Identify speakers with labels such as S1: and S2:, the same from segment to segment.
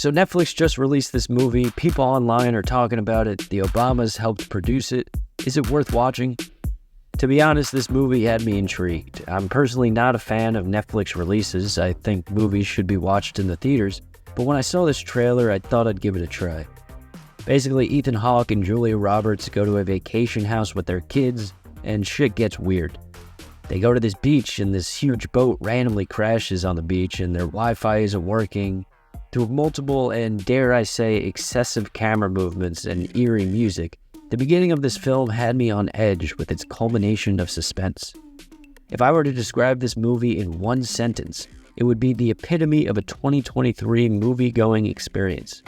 S1: So Netflix just released this movie. People online are talking about it. The Obamas helped produce it. Is it worth watching? To be honest, this movie had me intrigued. I'm personally not a fan of Netflix releases. I think movies should be watched in the theaters. But when I saw this trailer, I thought I'd give it a try. Basically, Ethan Hawke and Julia Roberts go to a vacation house with their kids, and shit gets weird. They go to this beach, and this huge boat randomly crashes on the beach, and their Wi-Fi isn't working. Through multiple and, dare I say, excessive camera movements and eerie music, the beginning of this film had me on edge with its culmination of suspense. If I were to describe this movie in one sentence, it would be the epitome of a 2023 movie-going experience.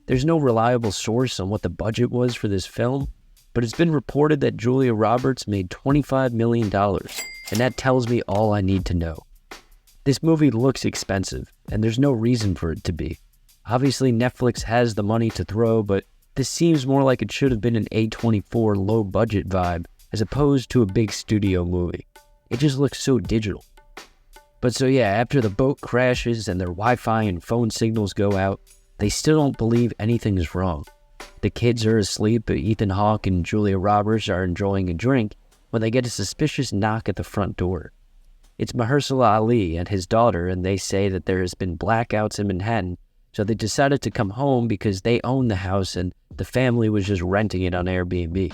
S1: There's no reliable source on what the budget was for this film, but it's been reported that Julia Roberts made $25 million, and that tells me all I need to know. This movie looks expensive, and there's no reason for it to be. Obviously, Netflix has the money to throw, but this seems more like it should have been an A24 low-budget vibe, as opposed to a big studio movie. It just looks so digital. But so yeah, after the boat crashes and their Wi-Fi and phone signals go out, they still don't believe anything is wrong. The kids are asleep, but Ethan Hawke and Julia Roberts are enjoying a drink when they get a suspicious knock at the front door. It's Mahershala Ali and his daughter, and they say that there has been blackouts in Manhattan, so they decided to come home because they own the house and the family was just renting it on Airbnb.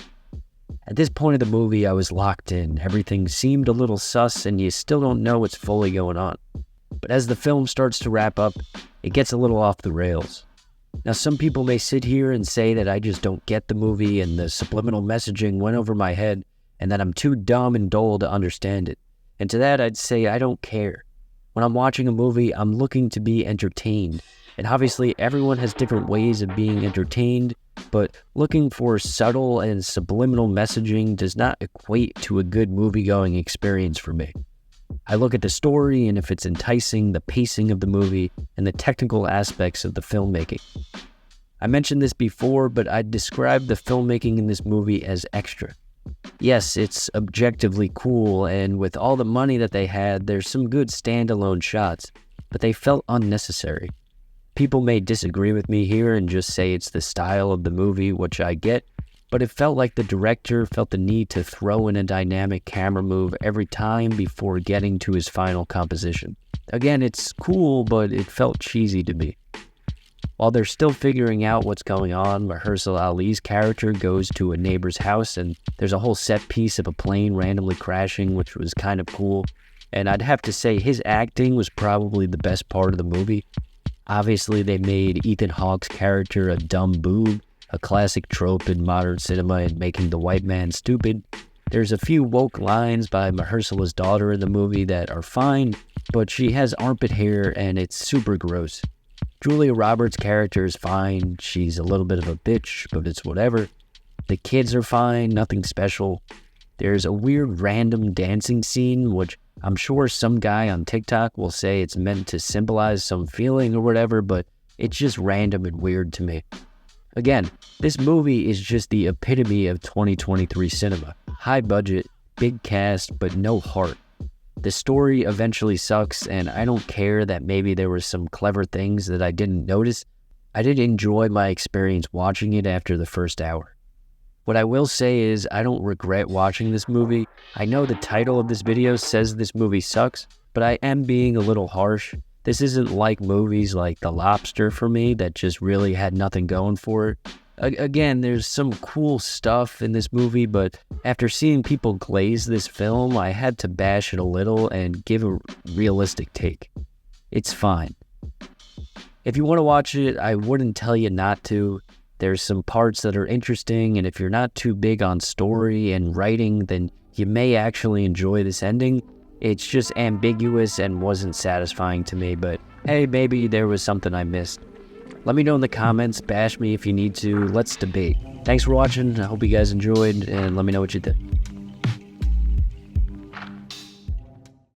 S1: At this point of the movie, I was locked in. Everything seemed a little sus, and you still don't know what's fully going on. But as the film starts to wrap up, it gets a little off the rails. Now, some people may sit here and say that I just don't get the movie and the subliminal messaging went over my head and that I'm too dumb and dull to understand it. And to that, I'd say I don't care. When I'm watching a movie, I'm looking to be entertained. And obviously, everyone has different ways of being entertained, but looking for subtle and subliminal messaging does not equate to a good movie-going experience for me. I look at the story and if it's enticing, the pacing of the movie, and the technical aspects of the filmmaking. I mentioned this before, but I'd describe the filmmaking in this movie as extra. Yes, it's objectively cool, and with all the money that they had, there's some good standalone shots, but they felt unnecessary. People may disagree with me here and just say it's the style of the movie, which I get, but it felt like the director felt the need to throw in a dynamic camera move every time before getting to his final composition. Again, it's cool, but it felt cheesy to me. While they're still figuring out what's going on, Mahershala Ali's character goes to a neighbor's house and there's a whole set piece of a plane randomly crashing, which was kind of cool. And I'd have to say his acting was probably the best part of the movie. Obviously, they made Ethan Hawke's character a dumb boob, a classic trope in modern cinema and making the white man stupid. There's a few woke lines by Mahershala's daughter in the movie that are fine, but she has armpit hair and it's super gross. Julia Roberts' character is fine. She's a little bit of a bitch, but it's whatever. The kids are fine, nothing special. There's a weird random dancing scene, which I'm sure some guy on TikTok will say it's meant to symbolize some feeling or whatever, but it's just random and weird to me. Again, this movie is just the epitome of 2023 cinema. High budget, big cast, but no heart. The story eventually sucks, and I don't care that maybe there were some clever things that I didn't notice. I did enjoy my experience watching it after the first hour. What I will say is I don't regret watching this movie. I know the title of this video says this movie sucks, but I am being a little harsh. This isn't like movies like The Lobster for me that just really had nothing going for it. Again, there's some cool stuff in this movie, but after seeing people glaze this film, I had to bash it a little and give a realistic take. It's fine. If you want to watch it, I wouldn't tell you not to. There's some parts that are interesting, and if you're not too big on story and writing, then you may actually enjoy this ending. It's just ambiguous and wasn't satisfying to me, but hey, maybe there was something I missed. Let me know in the comments, bash me if you need to, let's debate. Thanks for watching, I hope you guys enjoyed, and let me know what you think.